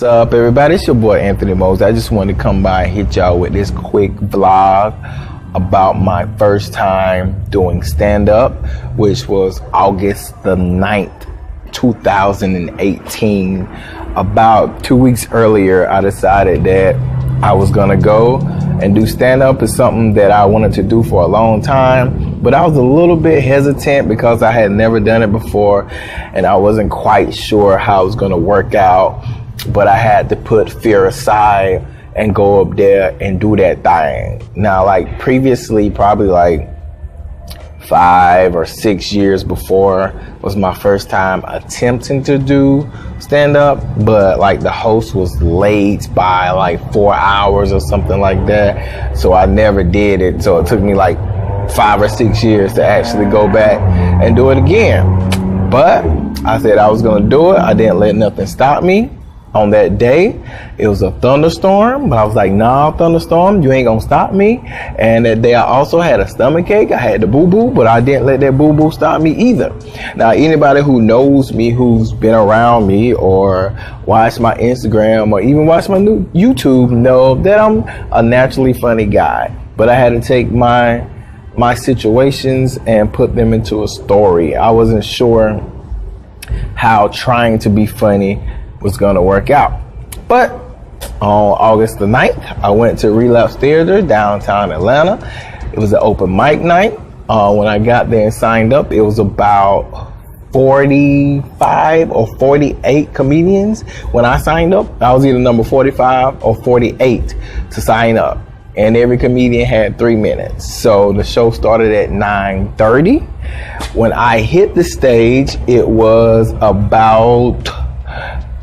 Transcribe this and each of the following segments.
What's up, everybody? It's your boy Anthony Mose. I just wanted to come by and hit y'all with this quick vlog about my first time doing stand-up, which was August the 9th, 2018. About 2 weeks earlier, I decided that I was gonna go and do stand-up. Is something that I wanted to do for a long time, but I was a little bit hesitant because I had never done it before and I wasn't quite sure how it was gonna work out. But I had to put fear aside and go up there and do that thing. Now, like previously, probably like 5 or 6 years before was my first time attempting to do stand up, but like the host was late by like 4 hours or something like that. So I never did it. So it took me like 5 or 6 years to actually go back and do it again. But I said I was gonna do it. I didn't let nothing stop me. On that day, it was a thunderstorm, but I was like, nah, thunderstorm, you ain't gonna stop me. And that day I also had a stomach ache. I had the boo-boo, but I didn't let that boo-boo stop me either. Now, anybody who knows me, who's been around me or watched my Instagram or even watched my new YouTube, know that I'm a naturally funny guy. But I had to take my situations and put them into a story. I wasn't sure how trying to be funny was going to work out. But on August the 9th, I went to Relapse Theater downtown Atlanta. It was an open mic night. When I got there and signed up, it was about 45 or 48 comedians. When I signed up, I was either number 45 or 48 to sign up. And every comedian had 3 minutes. So the show started at 9:30. When I hit the stage, it was about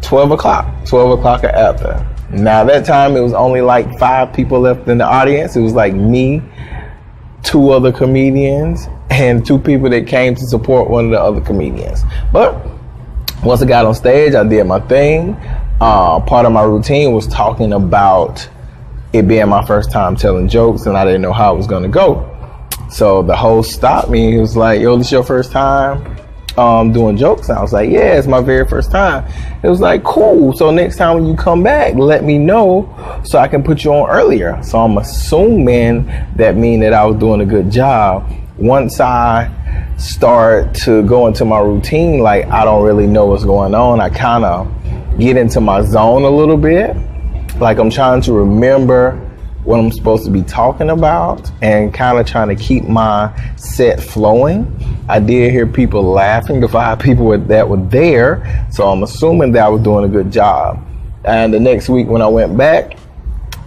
12 o'clock or after. Now that time it was only like 5 people left in the audience. It was like me, 2 other comedians, and 2 people that came to support one of the other comedians. But once I got on stage, I did my thing. Part of my routine was talking about it being my first time telling jokes and I didn't know how it was gonna go. So the host stopped me. He was like, yo, this your first time doing jokes? And I was like, yeah, it's my very first time. It was like, cool. So next time when you come back, let me know so I can put you on earlier. So I'm assuming that mean that I was doing a good job. Once I start to go into my routine, like I don't really know what's going on. I kind of get into my zone a little bit. Like I'm trying to remember what I'm supposed to be talking about and kind of trying to keep my set flowing. I did hear people laughing, the 5 people that were there, so I'm assuming that I was doing a good job. And the next week when I went back,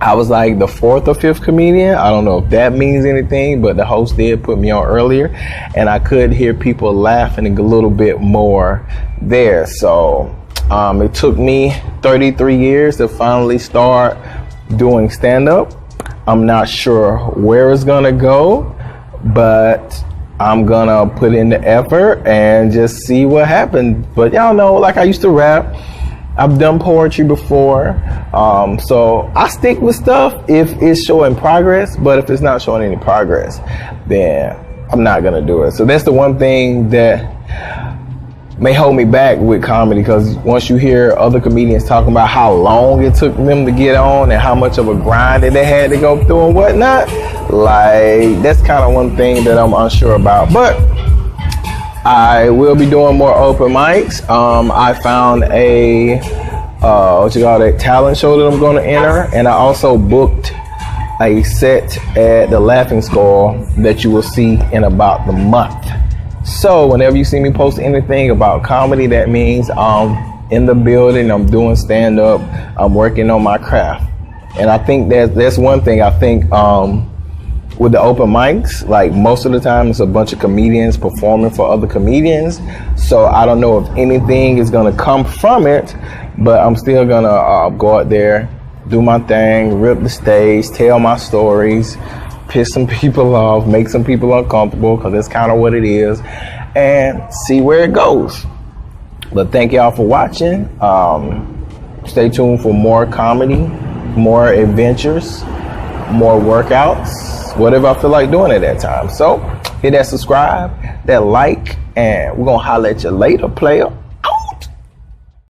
I was like the 4th or 5th comedian. I don't know if that means anything, but the host did put me on earlier, and I could hear people laughing a little bit more there. So it took me 33 years to finally start doing stand-up. I'm not sure where it's gonna go, but I'm gonna put in the effort and just see what happens. But y'all know, like I used to rap. I've done poetry before. So I stick with stuff if it's showing progress, but if it's not showing any progress, then I'm not gonna do it. So that's the one thing that may hold me back with comedy, because once you hear other comedians talking about how long it took them to get on and how much of a grind that they had to go through and whatnot, like that's kind of one thing that I'm unsure about. But I will be doing more open mics. I found a talent show that I'm going to enter, and I also booked a set at the Laughing Skull that you will see in about the month. So whenever you see me post anything about comedy, that means I'm in the building, I'm doing stand-up, I'm working on my craft. And I think that's one thing. I think with the open mics, like most of the time it's a bunch of comedians performing for other comedians. So I don't know if anything is gonna come from it, but I'm still gonna go out there, do my thing, rip the stage, tell my stories, piss some people off, make some people uncomfortable, because that's kind of what it is, and see where it goes. But thank y'all for watching. Stay tuned for more comedy, more adventures, more workouts, whatever I feel like doing at that time. So hit that subscribe, that like, and we're gonna holler at you later, player.